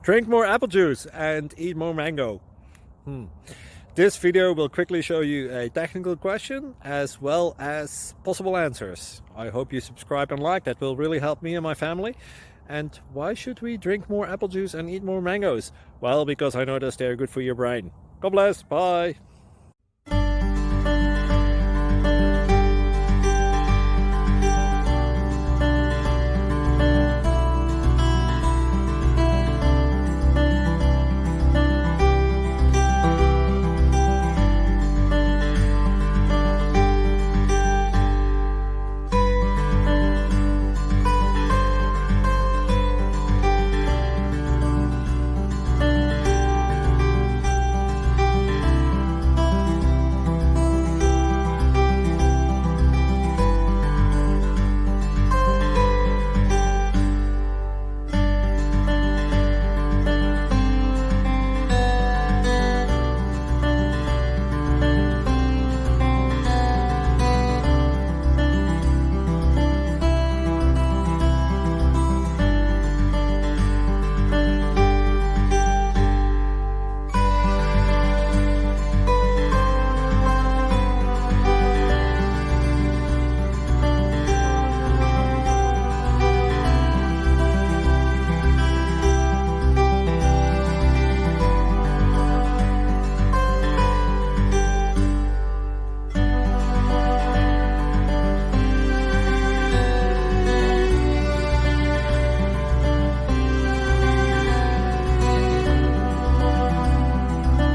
Drink more apple juice and eat more mango. This video will quickly show you a technical question as well as possible answers. I hope you subscribe and like, that will really help me and my family. And why should we drink more apple juice and eat more mangoes? Well, because I noticed they're good for your brain. God bless, bye!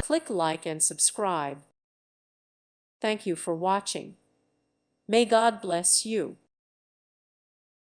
Click like and subscribe. Thank you for watching. May God bless you.